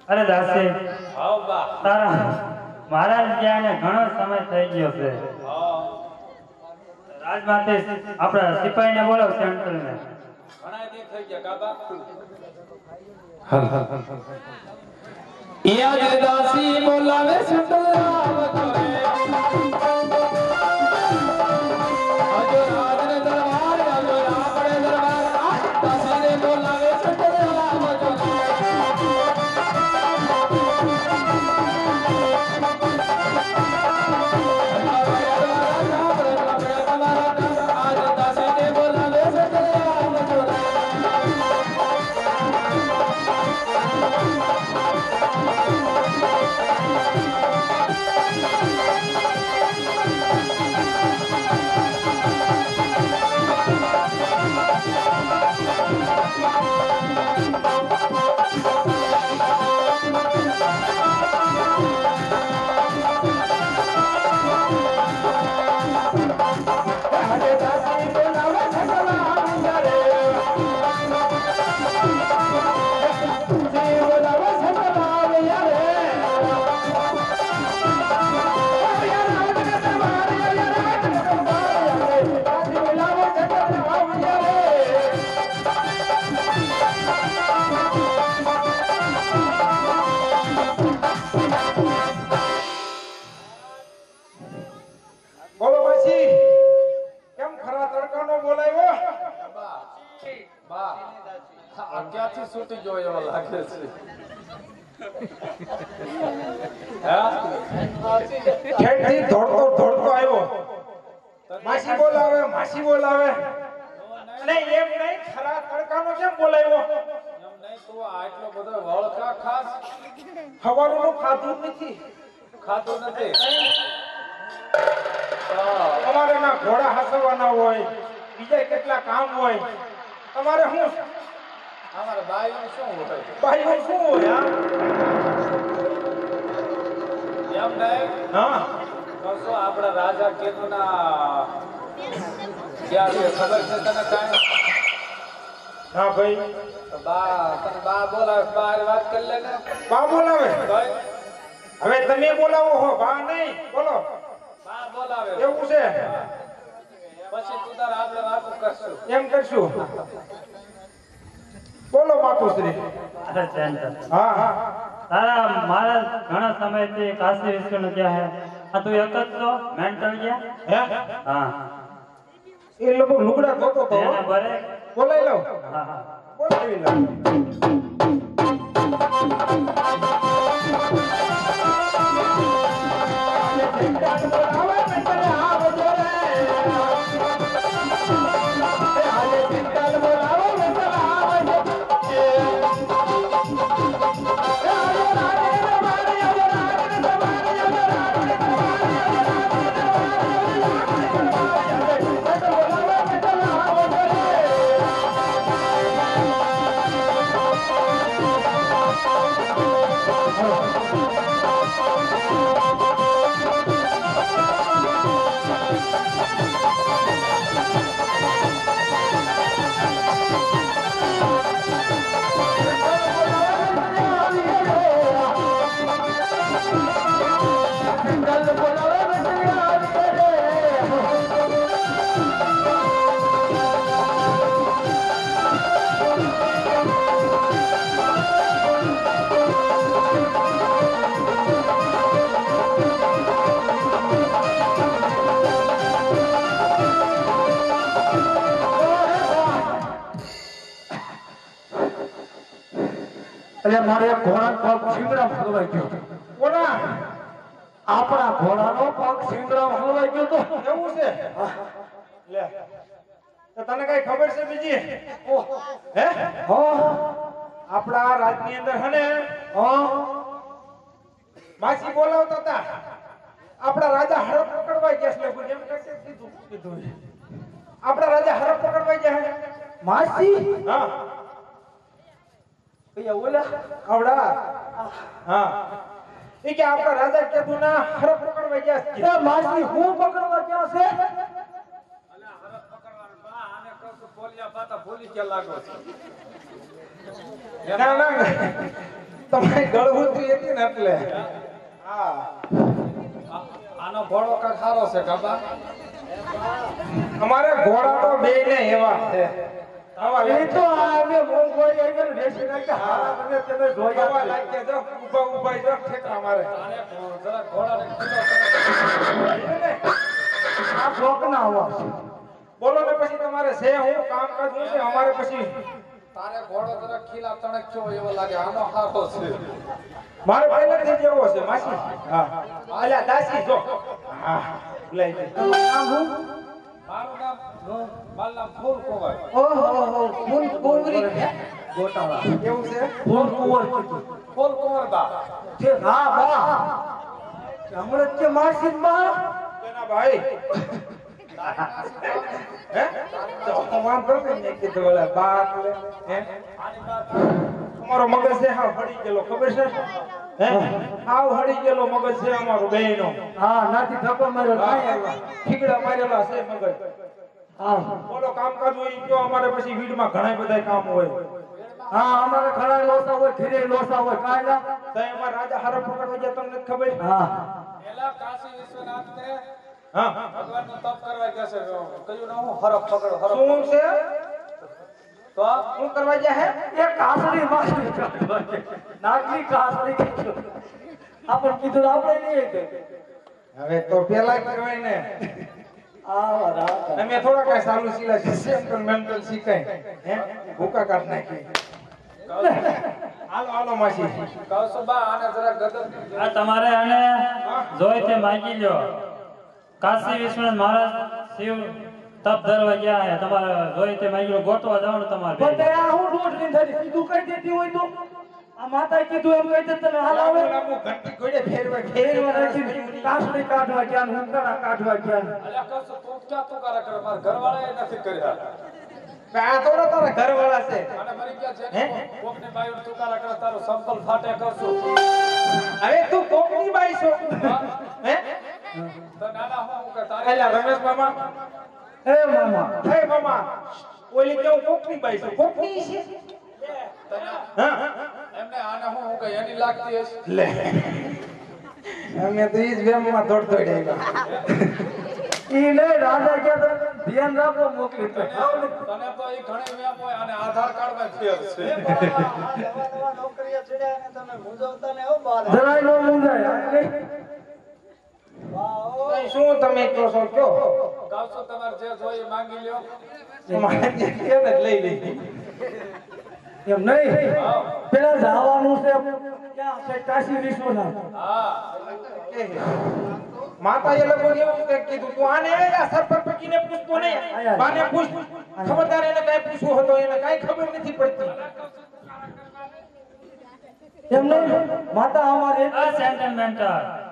અરે દાસી હાઉ બા તારા મહારાજ ત્યાં ઘણો સમય થઈ ગયો છે. હા રાજમાંથી આપણા સિપાહીને બોલાવ સેન્ટ્રલને. ઘણા દી થઈ ગયા કાબા યાદ દાસી બોલાવે સુતરામ કરે અજો રાજને દરબાર અજો આપણે દરબાર દાસીને બોલાવે સુતરામ કરે આજ દાસીને બોલાવે સુતરામ કરે બોલો માસી કેમ ખરા તડકાનો બોલાવ્યો? બા આ ક્યાંથી છૂટી ગયો એવો લાગે છે હા ઠેઠથી દોડતો દોડતો આવ્યો. માસી બોલાવે અને એમ નહીં ખરા તડકાનો કેમ બોલાવ્યો? એમ નહીં તો આટલો બધો વળકા ખાસ સવારનું ખાધું નથી. ખાતું નથી તમારે ના ઘોડા હાસવાના હોય, બીજા કેટલા કામ હોય. તમારે શું અમારે બાયું શું હોય ભાઈઓ શું હોય? એમ નહીં હા તો શું આપણા રાજા કેતુના ક્યાં છે ખબર છે તને કાંઈ? હા ભાઈ તો બા તને બા બોલાવે બા હારે વાત કરી લે ને બા બોલાવે. ભાઈ હવે તમે બોલાવો હો, બા નહીં બોલો. બા બોલાવે એવું છે? પછી તું તારે આપણે વાતો કરશું એમ કરશું. બોલો માતુશ્રી. અરે સેન્ટ્રલ હા હા તારા મહારાજ ઘણા સમયથી કાશી વિશ્વનું ગયા હે. આ તું એક જ છો મેન્ટલ ગયા? હે હા એ લોકો લુગડા ધોતો તો એને ભરે. બોલાવી લઉં. હા હા બોલાવી લઉં. એટલે મારે ઘોડા પગ સિંગરામ હલવાઈ ગયો કોના? આપણા ઘોડાનો પગ સિંગરામ હલવાઈ ગયો તો એવું છે? લે તો તને કઈ ખબર છે બીજી? હે આપણા રાજની અંદર હે ને માસી બોલાવતા હતા. આપણા રાજા હરપ પકડવાઈ ગયા છે. લોકો એમ કહે છે કીધું આપણા રાજા હરપ પકડવાઈ ગયા હે. માસી હા ભૈયા ઓલા આવડા હા એ કે આપણા રાજા કીધું ના હરપ પકડવાઈ ગયા છે. એ માસી હું પકડવા ક્યાં છે? અલ્યા હરફ પકડવાનું બા આને કહું છું બોલ્યા બાતા ભૂલી ગયા લાગો છો ના ના તમારી ગળહુતી હતી ને એટલે હા આનો ઘોડો કાંઈક સારો છે કાબા. અમારે ઘોડા તો બે ને એવા છે આવા એ તો આ અમે મોંઘવારી આવી ગઈ ને રેસી નાખી હારા બને તમે જોયા આવા છે. લાગ્યા જો ઊભા ઊભા જો ઠેકા મારે જરા ઘોડાને કીધો આ શોખના અવાજ છે. બોલો ને પછી તમારે છે હું કામકાજ હું છે અમારે પછી તારે ઘોડો જરા ખીલા તણક છો એવો લાગે. આનો સારો છે. મારે પહેલેથી જ એવો છે માસી હા અલ્યા દાસી જો હા ભૂલાઈ ગઈ આમ હું મારું નામ ફૂલ કુંવર. ઓહો કુંવરી ગોટાળા એવું છે ફૂલ કુંવર કીધું. ફૂલ કુંવર બા. છે હા બા હમણાં કે માસી બા તેના ભાઈ હે તો વાંધો નહીં મેં કીધું ઓલા બા એટલે હે આની બા અમારો મગજ છે હા હળી ગયેલો ખબર છે હે હાવ હળી ગયેલો મગજ છે અમારો બેયનો હા નાથી ધક્કો માર્યો નહીં આવ્યા. ઠીકડા મારેલા છે મગજ હા બોલો કામકાજ હોય ઈ કયો અમારે પછી વીડમાં ઘણા બધા કામ હોય હા અમારે ખરા લોસા હોય ધીરે લોસા હોય કાયલા તો એમાં રાજા હારા પકડવા ગયા તમને નથી ખબર હા પેલા કાશી વિશ્વનાથ ને હા ભગવાનનું તપ કરવા ગયા છે. કયું ના હું હરફ પકડો હરફ. શું છે તો શું કરવા ગયા હે એ કાસરી માસરી કાઢવા છે. નાગલી કાસરી કીધું આપણે કીધું તો આપણે નહીં કીધું. હવે તો પેલા કહેવાય ને આવા રાત અમે થોડા કઈ સાલું સિલા છે સેમ્પલ મેન્ટલ શીખાય હે ભૂકા કાઢ નાખી હાલો હાલો માસી કહું બા આને જરા ગદર આ તમારે આને જોઈ તે માગી લ્યો. કાશી વિશ્વનાથ મહારાજ શિવ તપ ધરવા ગયા હે. તમારે જોઈ તે માગી લ્યો. ગોતવા જવાનું તમારે પણ તે બેય. આ હું દોઢ દિન થઈ કીધું કહી દેતી હોય તો આ માતાએ કીધું એમ કહી દે તમે હાલ આવે લાંબુ ઘંટી ઘોડે ફેરવા ફેરવા રાખીને કાસરી કાઢવા ગયા ને ઉંદરા કાઢવા ગયા ને. અલ્યા કહું છું, તું ક્યાં તુકારા કરે? મારા ઘરવાળાએ નથી કર્યા. આ થોડા તારા ઘરવાળા છે અને મરી ગયા છે હે? કોકની બાયું તુકારા કરે તારું સંપલ ફાટે કહું છું. હવે તું કોકની બાઈ છો હે તો નાના હું કે તારે એલા રમેશ મામા એ મામા હે મામા ઓલી કેવું કોકની બાઈ છો કોકની છે હા એમને આને હું કે એની લાગતી હશે. લે અમે તો ઈ જ વેમમાં દોડ દોડ આવ્યા ઈ ને રાજા કે ધ્યાન રાખો મોકલી તો તને તો ઈ ઘણી વેમ હોય અને આધાર કાર્ડમાં ફેર છે. જરાય નો મુંજાય શું તમે કહો છો કયો કહું છું, તમારે જે જોઈએ એ માંગી લ્યો. મારે જે છે ને લઈ લઈ એમ નહીં પેલા જવાનું છે ક્યાં છે કાશી વિશ્વનાથ હા માતા એ લોકો એવું કે કીધું તું આને આ સરપંચ પકીને પૂછતો નહીં બાને પૂછ ખબરદાર એને કાઈ પૂછવું હતો એને કાઈ ખબર નથી પડતી એમ નહીં માતા અમારે આ સેન્ટિમેન્ટલ.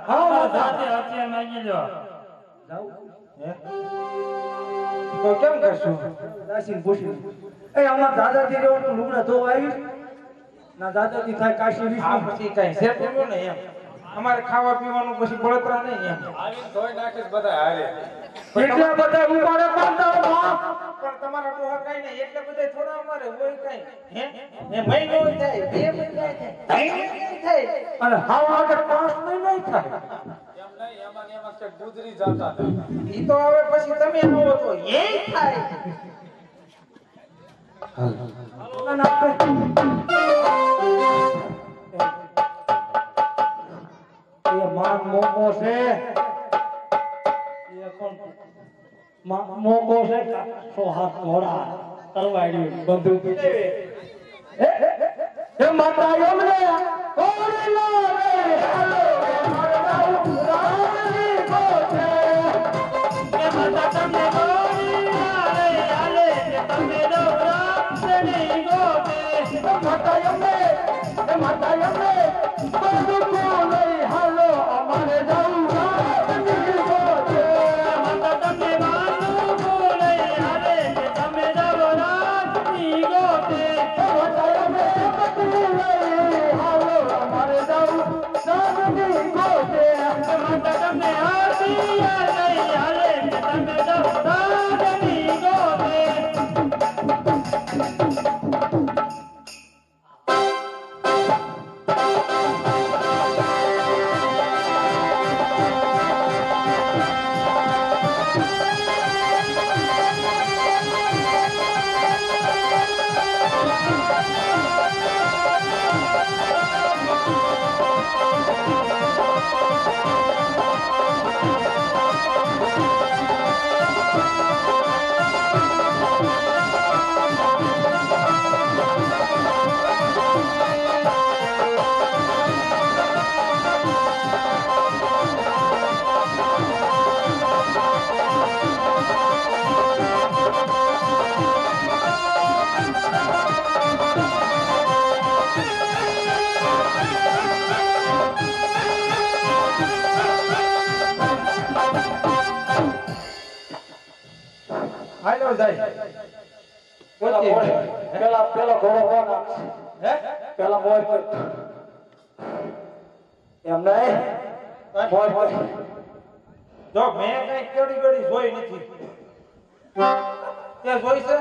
હા, માતા. જાતે હથિયાર માગી લ્યો. તો કેમ કરશું દાસીને પૂછી એ અમાર દાદાજી રેવાનું લુગડા ધોવા આવી ના દાદાજી થાય કાશી આ વિશ્વનાથ પછી કઈ સેટ થયું ને એમ અમારે ખાવા પીવાનું પછી બળતરા નહીં એમ આવીને ધોઈ નાખીશ બધા હારે. એટલા બધા ઉપાડે કરતા બાપ પણ તમારા ડોહા કઈ નહીં એટલે બધા થોડા અમારે હોય કઈ હે એ મહિનો થાય 2 મહિના થાય 3 મહિના થાય અને હાવ આગળ 5 મહિના થાય એમ નહીં એમાં ને એમાં ક્યાંક ગુજરી જતા હતા. ઈ તો હવે પછી તમે આવો તો એ થાય અને આપણે એ માન મોકો છે એ કોણ મોકો છે 107 ઘોડા તરવાડ્યું બંદૂક એ માતા એમને કોરલા રે હાલો મારા રાણી ગોતે એ માતા તમને ગોળી મારે આલે કે તમે દોરાની ગોતે. માતા એમને બંદૂક લઈ હાલો અમારે જાવું રાણી ગોતે માતા તમને બાંધું બોલે આલે કે તમે દોરાની ગોતે. માતા એમને બંદૂક લઈ હાલો અમારે જાવું રાણી ગોતે માતા તમને હથિયાર લઈ આલે કે તમે દોરાની ગોતે. હાલ્યો જાય પેલા પોચી. પેલા ઘોડો કોણ આપશે? હે પેલા મોર કર. એમ નહીં મોર કર. જો મેં કઈ કેડી ગડી જોઈ નથી તે જોઈ છે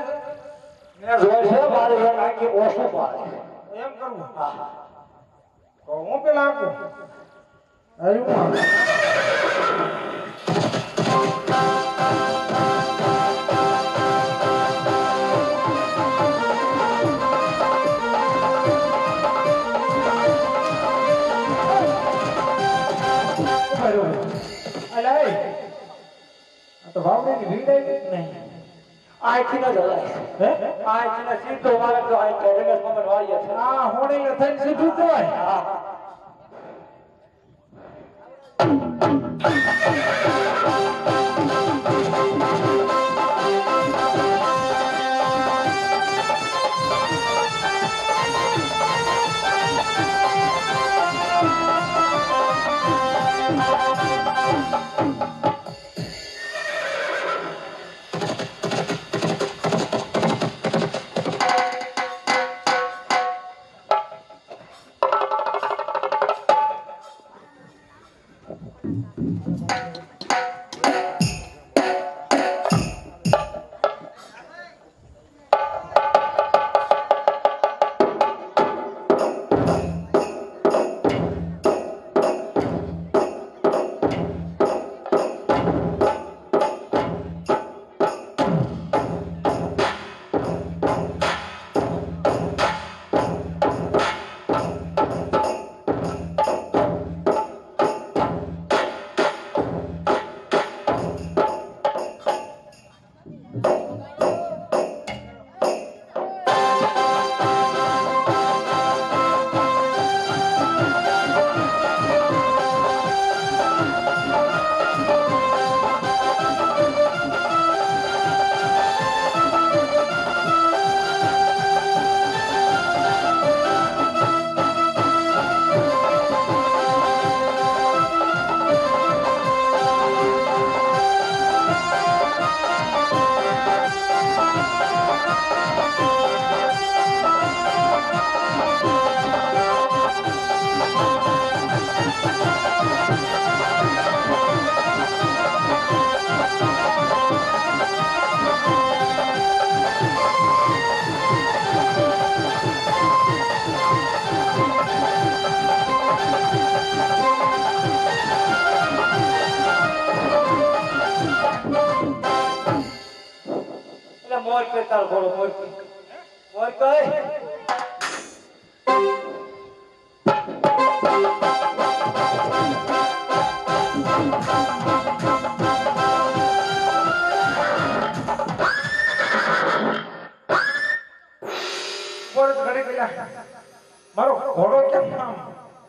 મેં જોઈ છે મારે એક આખી ઓછું પાડે. એમ કરવું તો હું પેલા આપું અરે હું આપું. અલા એ આ તો વાવડીની ભીડ આવી જ નહીં આખી ન જલાય. હે આખી ન સીધો મારે તો આ રમેશ મગન વાળીએ છે. આ હોડીને થઈને સીધું કહેવાય હા. મોર કર તાર ઘોડો મોર કર. મોર કર. ઉપર ઘડી ગયા મારો ઘોડો કેમ આમ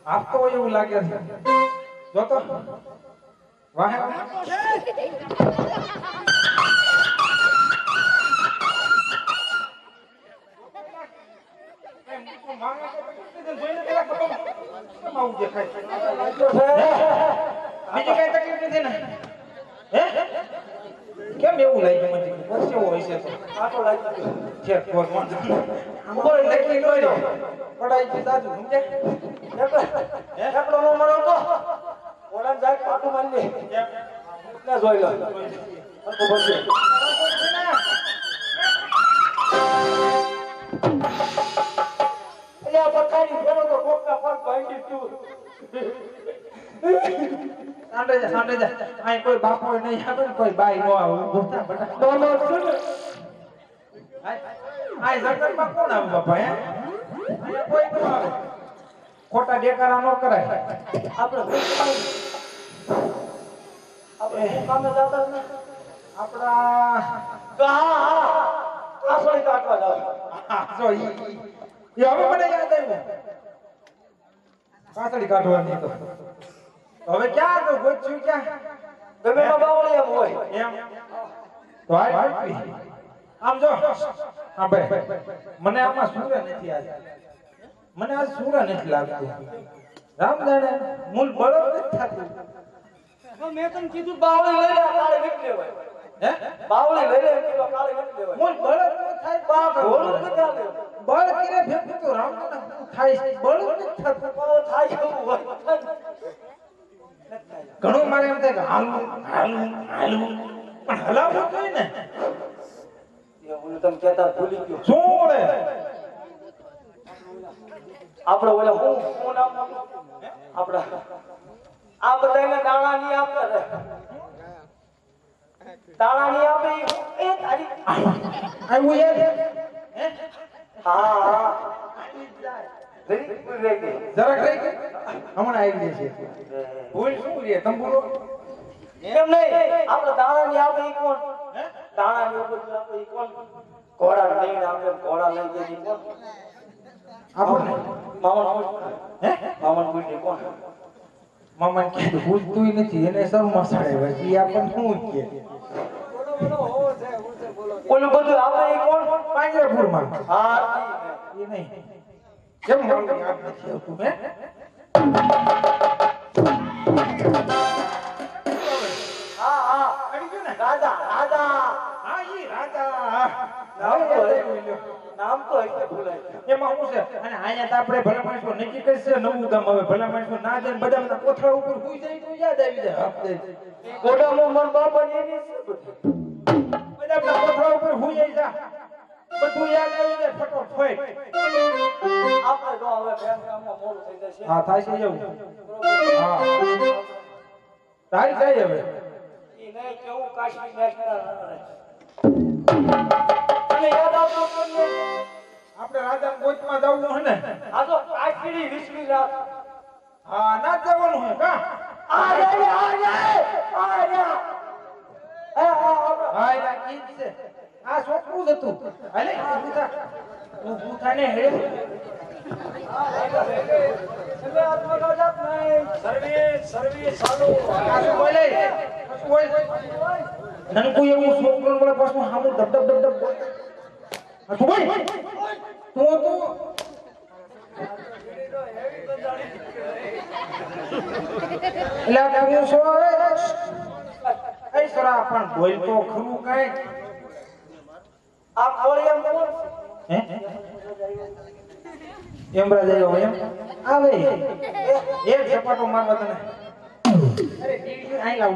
આપતો હોય એવું લાગે છે જો તો વાહ બીજી કઈ તકલીફ નથી ને હે કેમ એવું લાગ્યું મને પરસેવો હોય છે તો આટો લાગી ગયો. છે ભગવાન ઉપર નક્કી કર્યો પડાઈ થી દાદુ સમજે એકડો નો મરો તો ઓળાન જાય પાટું મારી લે. ને જોઈ લો. તો પછી એટલે આ બકાઈ ફેરો તો કોકના પગ ભાંગી તું. સાંડે જા અહીં કોઈ બાપો નહીં આવે ને કોઈ બાઈ નો આવે બોલતા બટા નો નો શું આ જંગલમાં કોણ આવે બાપા હે અહીંયા કોઈ નો આવે ખોટા દેકારા નો કરાય આપણે કામે જતા ને આપડા કાસળી કાઢવા જાવ. જો ઈ હવે મને યાદ આવ્યું કાતડી કાઢવાની તો હવે ક્યાં તો ગોચ્યું ક્યાં ગમે નો બાવળી એમ હોય. એમ તો આમ જો હા ભાઈ મને આમાં સૂર્ય નથી આજે મને આજ સૂર્ય નથી લાગતું રામદાણે મૂળ બળદ નથી થતું મેં તને કીધું બાવળી લઈ લે તારે નીકળે હોય. હે બાવળી લઈ લે કિલો કાળી નથી લેવાય મોલ બળદ નો થાય બાપ ઘોડું નથી ચાલે બળ કિરે ભેગું તો રામ ને થાય છે બળ નથી થતું બહુ થાય એવું હોય ઘણું મારે એમ થાય કે હાલવું હાલવું હાલવું પણ હલાવવું જોઈએ ને એ હું તમને કહેતા ભૂલી ગયો શું વળે આપણે ઓલા હું નામ આપડા આ બધાને દાણા ની આપે દાણા ની આપે એ તારી આવ્યું યાર હે હા હા વેરી ગુડ રહી ગઈ જરાક રહી ગઈ હમણાં આવી જશે ભૂલ શું રે તમે બોલો એમ નહીં આપણે દાણા ની આપે ઈ કોણ હે દાણા ની ઉપર આપે ઈ કોણ ઘોડા લઈને આપણે ઘોડા લઈ જઈએ ઈ કોણ આપણને મામણ હે મામણ પૂછે કોણ મામાને કીધું પૂછતું નથી એને સર મસાડે પછી આપણને શું કહે ઓલું બધું આપે ઈ કોણ પાંજરાપુરમાં હા એ નહીં કેમ મને યાદ નથી આવતું હે હા હા અડી ગયું ને રાજા રાજા હા ઈ રાજા નામ તો એટલે ભૂલાય એમાં શું છે અને અહીંયા તો આપણે ભલા માણસો નક્કી કરશે નવું ગામ હવે ભલા માણસો ના જાય બધા બધા કોથળા ઉપર સુઈ જાય તો યાદ આવી જાય હપ દે ગોડામાં મન બાપા ની એની છે બધા બધા કોથળા ઉપર સુઈ જાય જા બધું યાદ આવી જાય ફટોફટ આપણે તો હવે બેન કામમાં મોડું થઈ જશે હા થાય છે એવું હા તારી થાય હવે ઈ નહીં કેવું કાશી નેશનલ અને યાદ આવતો કોને આપણે રાજા ગોચમાં જવું હે ને આ તો કાશી 20મી રાત હા ના જવાનું હે કા આ હા એના ઈ જ છે આ છોકરું જ હતું હાલે ઊભું થા ને હે સર્વિસ ચાલુ આ શું બોલે શું બોલે નનકુ એવું છોકરું બોલે પાછું હામું ધબ ધબ ધબ ધબ આ શું બોલ તો એલા તમે શું એ સરા પણ બોલ તો ખરું કાઈ આ કોળિયા કોણ હે એમ રાજા એમ આવે એક ઝપાટો મારવા તને અરે ડીડી આઈ લાવ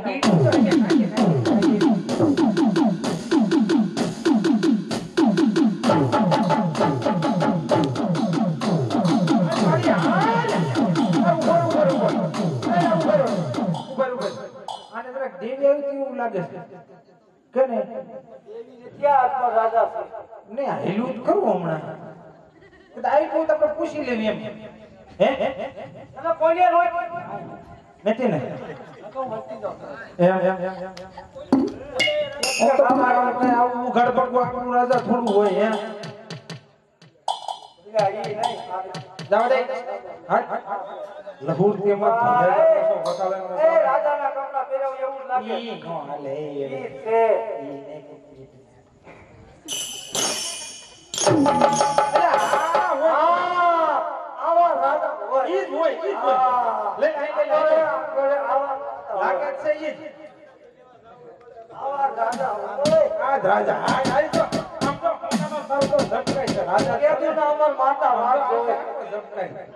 લાગે છે કે ને ક્યાં આત્મા રાજા છે ને હેલું કરું હમણાં તો આવી કોઈ આપણે પૂછી લેવી એમ હે અને કોળિયા રોય નથી ને એમ તમારા આવું ગડબડ આપણું રાજા થોડું હોય હે જાવ દે લહુર તે મત એ રાજાના કપડા પહેરાવ એવું જ લાગે ઈ નો હાલે ઈ છે આવા રાજા હોય ઈ જ હોય લે લાગે છે ઈ આવા રાજા હોય આ રાજા આ તો આમ તો કોનાનો સરતો ઝટકાય છે રાજા કેદું ના અમર માતા વાત જોવે ઝટકાય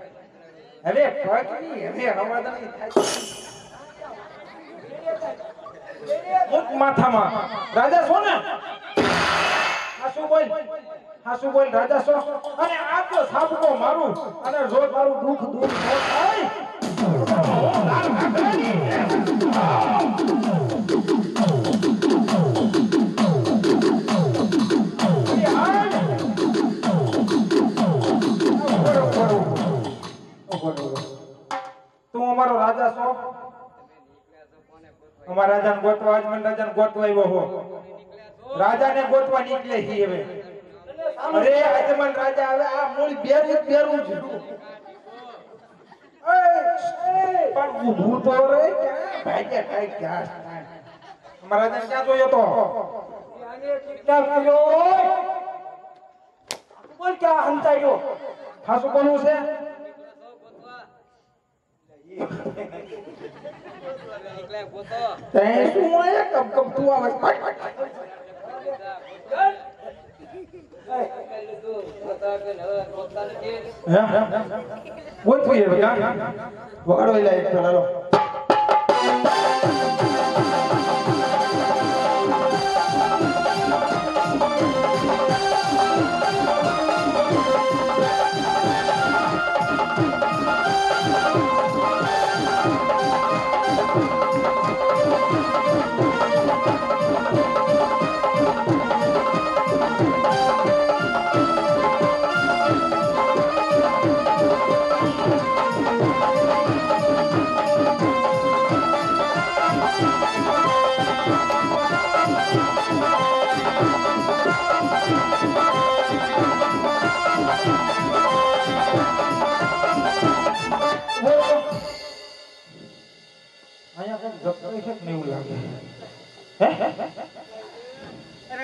હવે પગની હવે રવાદની થાય મુક માથામાં રાજા છો ને હાસુ બોલ રાજા છો અને આ તો સાબકો મારું અને જો તારું દુઃખ દૂર ન થાય લાલ કાકડી તું અમારો રાજા છો અમારા રાજાને ગોતવા આજ મને રાજાને ગોતવા આવ્યો હો રાજાને ગોતવા નીકળે હી હવે અરે આજે મને રાજા આવે આ મૂળ બેરું છે પણ ઊભું તો રે ભાઈ કાઈ ક્યાં અમારા રાજાને ક્યાં જોયો તો આને કિડનેપ કર્યો બોલ ક્યાં હંતાયો ખાસું બોલવું છે તે શું આયા કબ તું આવે ગોતવી હવે કા વગાડો એલા એક પેલા લો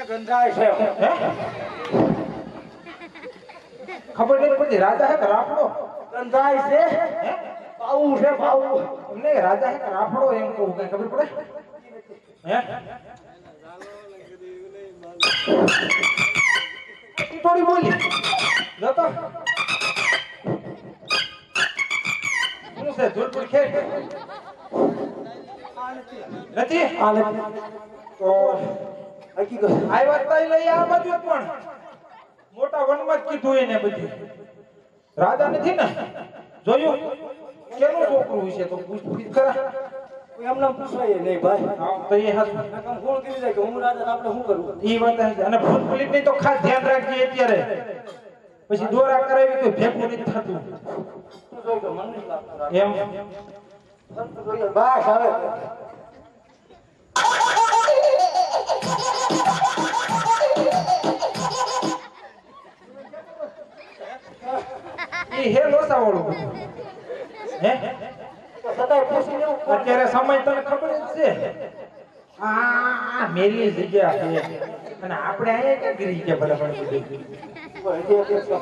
ગંધાય છે ખબર નહીં પડતી રાજા હે કે રાફડો ગંધાય છે પાવું છે પાવું અમને રાજા હે કે રાફડો એમ કહું કઈ ખબર પડે હે થોડી બોલી જતો શું છે જોધપુર ખેડ નથી આને તો હકીકત આ વાત તો લઈ આ બાજુ જ પણ મોટા વનમાં જ કીધું એને બધી રાજા નથી ને જોયું કેનું છોકરું છે તો પૂછપીછ કરા કોઈ એમને પૂછાય નહીં ભાઈ હા તો એ હાથ નકમ કોણ કરી દે કે હું રાજા આપણે શું કરું ઈ વાત છે અને ભૂત પુલિત ની તો ખાસ ધ્યાન રાખજે અત્યારે પછી દોરા કરાવી તો ભેગું નથી થતું તું જોઈ તો મને નહીં લાગતું એમ બસ હવે ઈ હે લોસા વાળું હે સદાય પૂછી લેવું અત્યારે સમય તને ખબર જ છે આ મેલી જગ્યા છે અને આપણે અહીંયા ક્યાં ગીરી ગયા બરાબર બધી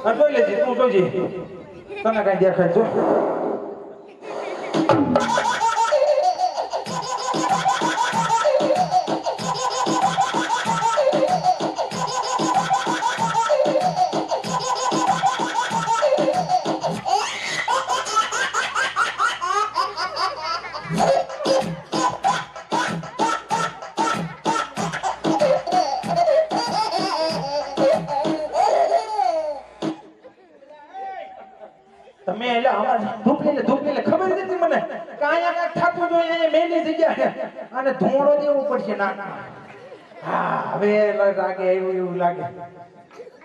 જોઈ લેજે તું જોજે તને કઈ દેખાય જો તમે એટલે અમાર ધૂપને ખબર નથી મને કાયા કાક થાતું જોઈએ અહીંયા મેલી જગ્યા છે અને ધોળો દેવું પડશે નાકમાં હા હવે લાગે એવું લાગે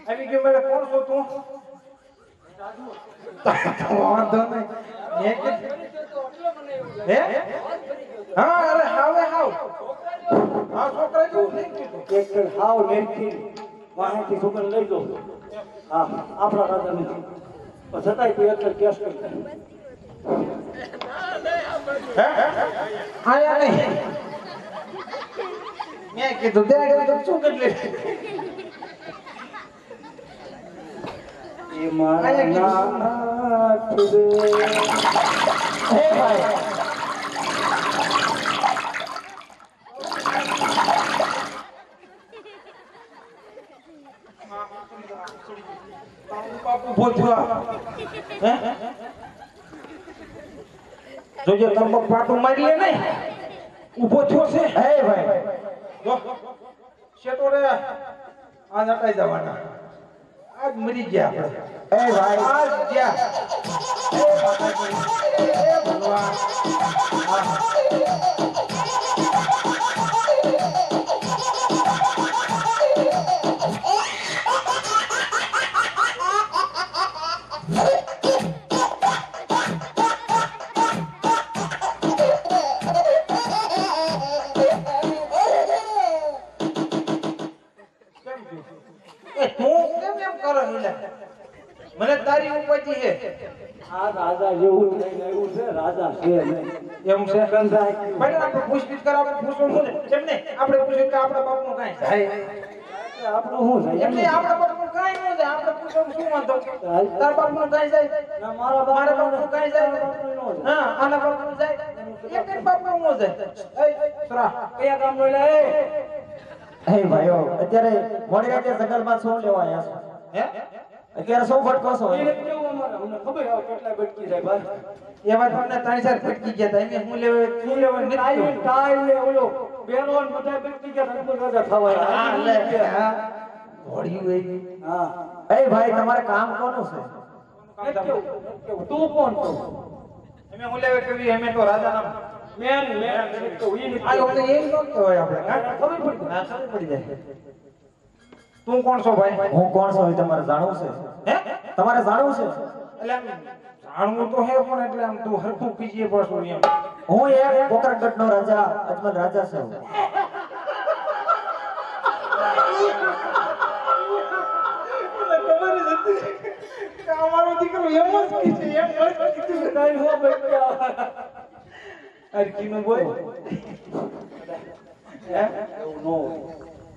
આવી ગયું મેં કોણ છો તું વાંધો નહીં હે હા અરે હવે હાવ હા છોકરા જેવું થઈ ગયું એક હાવ નેમથી વાહેથી સુગંધ લઈ દો હા આપણા રાજા નથી પણ છતાંય તું એક કેસ કરી આયા નહીં મેં કીધું દે શું કરી લે એ મારા નાથ રે હે ભાઈ ઉભો થયો હે જોજો તંબક પાટું મારી લે નહીં ઉભો થયો છે હે ભાઈ જો શેટો રે આજ હટાઈ જવાના આજ મરી ગયા આપણે હે ભાઈ આજ ગયા હે માતાજી હે ભગવાન મને તારી ઉપાધિ છે આ રાજા જેવું લઈને આવ્યું છે રાજા છે નહીં એમ છે ગંધાય ભાઈ આપણે પૂછપીછ કર આપણે પૂછવું શું છે એમ ને આપણે પૂછ્યું કે આપણા બાપનું કાંઈ થાય આપણું શું થાય એમ નહીં આપણા બાપનું કાંઈ ન જાય આપણે પૂછવું શું વાંધો તારા બાપનું કાંઈ જાય ના મારા બાપનું કાંઈ જાય હા આના બાપનું જાય એક એક બાપનું ન જાય એ સરા કયા ગામનો લે હે ભાઈઓ અત્યારે મોડી રાતે સગલમાં શું લેવા આવ્યા છો હે અત્યારે સૌ ફટકો છો એ નથી કેવું અમારે અમને ખબર આવે કેટલા બટકી જાય ભાઈ એવા તમને ત્રણ ચાર ફટકી ગયા હતા એને હું લેવા ટાઈ ટાઈ ને ઓલો બેરોન બધા બટકી ગયા રંગો રાજા થવા હા લે હા ઘોડિયું એવી હા એ ભાઈ તમારે કામ કોનું છે નથી કેવું તું કોણ છો અમે હું લેવા કેવી અમે તો રાજાના મેન તો ઈ નથી આ વખતે એમ ન કહેવાય આપણે હા ખબર પડી હા ખબર પડી જાય તું કોણ છો ભાઈ હું કોણ છું એ તમારે જાણવું છે હે તમારે જાણવું છે એટલે આમ જાણવું તો હે પણ એટલે આમ તું હરખું પીજીએ પડશું એમ હું એક પોકરગઢનો રાજા અજમલ રાજા છું ખબર જ હતી અમારો દીકરો એમ જ કીધું એમ જ કીધું કાઈ હો બચ્ચા અરકીનું બોલ હે એવું નો હોય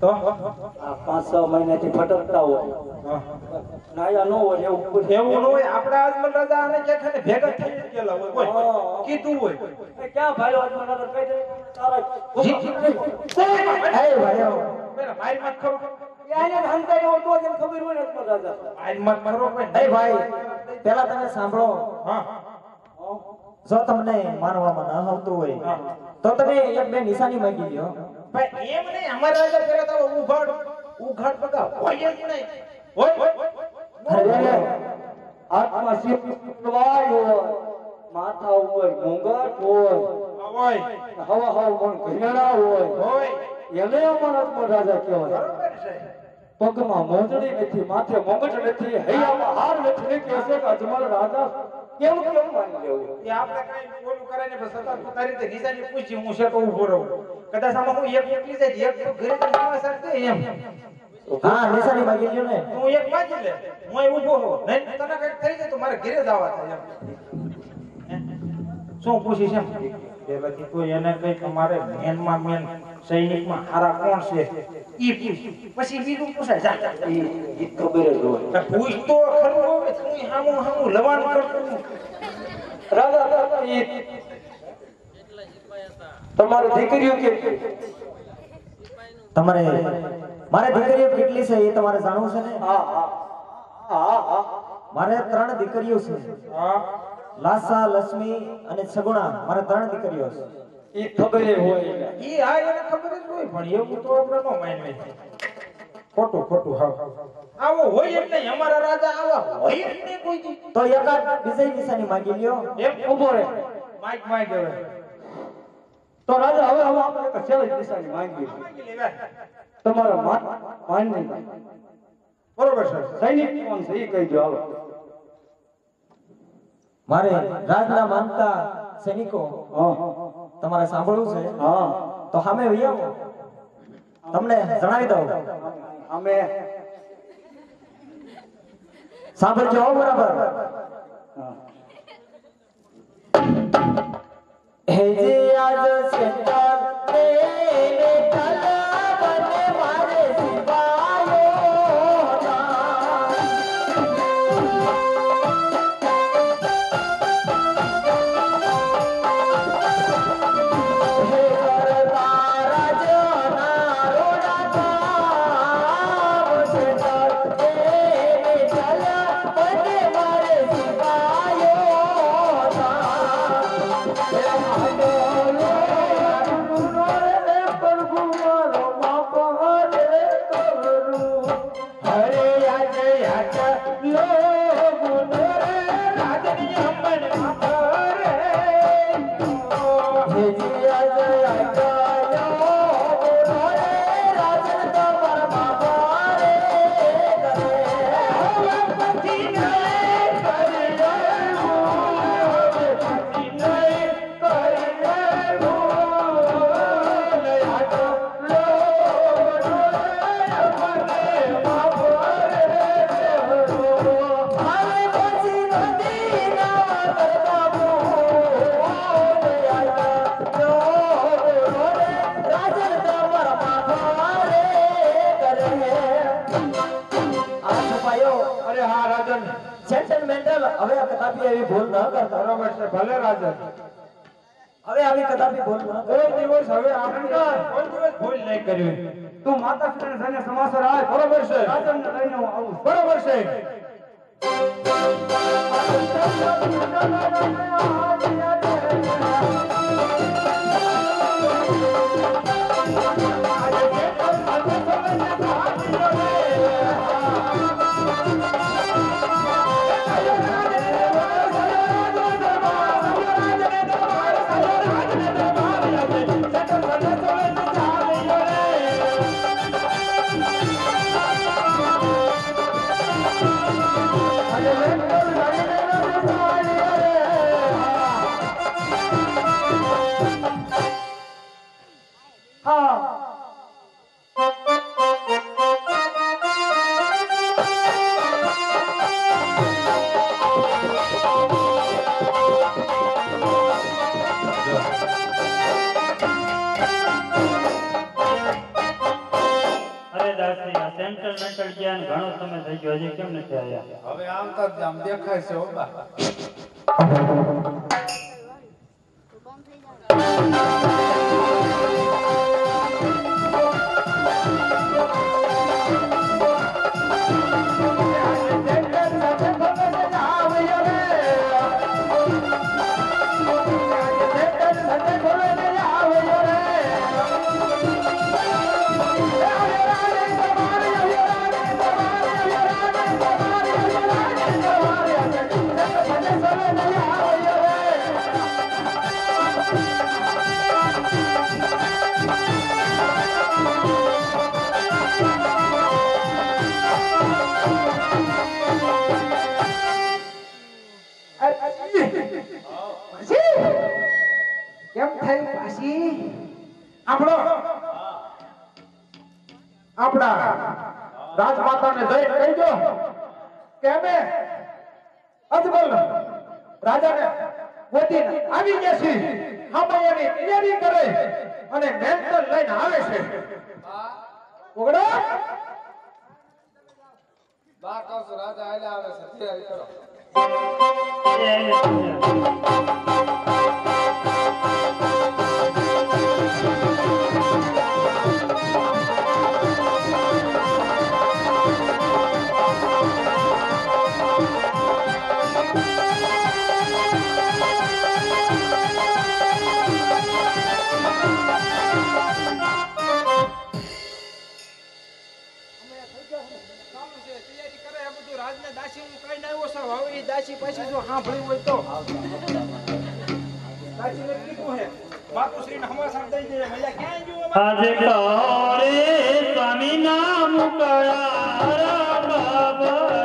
તો આ 5-6 મહિનાથી ફટકતા હોય નાયા નો હોય એવું એવું ન હોય આપડા અજમલ રાજા અને કે ખાને ભેગા થઈ જ ગયેલા હોય બોલ કીધું હોય ક્યાં ભાઈઓ આત્મા કહી દે તારા એ ભાઈઓ પેલા મારી મત ખરો યાને હંતાઈ હોય તો જેમ ખબર હોય ને આત્મા રાજા મારી મત ખરો કોઈ એ ભાઈ પેલા તમે સાંભળો હા જો તમને માનવામાં ન આવતું હોય તો તમે એક બે નિશાની માંગી લ્યો ભાઈ એમ નહીં અમારા રાજા પેલા તો ઉઘાડ પગા હોય જ નહીં હોય અરે આત્મા શિવવાય હોય માથા ઉપર ઘૂંઘટ હોય હોય હવા હવા મન ઘરેણા હોય હોય એને અમારા આત્મા રાજા કહેવાય બરોબર છે પગમાં મોજડી નથી માથે મોગટ નથી હૈયામાં હાર નથી કે છે કે અજમલ રાજા કેમ માની લેવું એ આપણે કઈ બોલું કરાય ને બસ સતત પોતાની રીતે નિશાની પૂછી હું છે તો ઊભો રહું કદાચ આમાં હું એક મોકલી જાય એક તો ઘરે તો મારા સાથે એમ હા નિશાની માંગી લ્યો ને તું એક માજી લે હું અહીં ઊભો હો નહીં તને કઈક થઈ જાય તો મારે ઘરે જ આવવા થાય એમ શું પૂછીશ એમ પેલાથી તો એને કઈક અમારે મેનમાં મેન સૈનિકમાં હારા કોણ છે ઈ પૂછ પછી બીજું પૂછાય જા ઈ ખબર જ હોય પૂછ તો ખરું હવે તું હામું લવાણ કરતું રાજા ઈ તમારી દીકરીઓ કે તમારે મારે દીકરીઓ કેટલી છે એ તમારે જાણવું છે ને હા હા હા હા મારે 3 દીકરીઓ છે હા લાસા લક્ષ્મી અને સગુણા મારે 3 દીકરીઓ છે ઈ ખબર હોય ઈ આ એને ખબર જ હોય પણ એવું તો આપણે નો માનીએ ખોટું હા આવો હોય જ નહીં અમારા રાજા આવા હોય જ નહીં કોઈ દી તો એકાદ બીજી નિશાની માંગી લ્યો એમ ઊભો રહે માઈક હવે તો રાજા હવે આપણે એક સેવજ નિશાની માંગીએ માંગી લેવા તમારા માનની બરોબર છે સૈનિક કોણ છે ઈ કહી દો હાલો મારે રાજના માનતા સૈનિકો હા તમારે સાંભળવું છે હા તો સામે વૈયાવો તમને જણાવી દઉં અમે સાંભળજો હો બરાબર હે જે આજ સેન્ટર ને તલવને મારે સિવાયો ના હે કરતા રાજના રોડા જાવ સેન્ટર ને તલવને મારે સિવાયો અરે હા રાજન સેન્ટિમેન્ટલ હવે આ કદાપી એવી ભૂલ ન કરતા બરોબર છે ભલે રાજન હવે આવી કદાપી ભૂલ ન કોઈ દિવસ હવે આપણે કોઈ દિવસ ભૂલ નહીં કરવી તું માતા પિતાને જઈને સમાચાર આય બરોબર છે રાજનને લઈને હું આવું બરોબર છે સેન્ટ્રલ જ્ઞાન ઘણો સમય થઈ ગયો હજી કેમ નથી આવ્યા? હવે આમ તો આમ દેખાય છે હો બા. કેમ થઈ પાછી આપણા રાજમાતાને જઈને કહી દો કે અમે અજમલ રાજાને ગોતીને આવી ગયા છીએ. હામૈયાની તૈયારી કરે અને મેન્ટર લઈને આવે છે. ઓગડો બા કહું છું રાજા આયલા આવે છે તૈયારી કરો. દાસી પછી જો સાંભળ્યું હોય તો દાસીને કીધું હે માતુશ્રીને હમાસા દઈ દે મજા ક્યાં ગયો આજે કોરે સ્વામી નામ કળા બાબા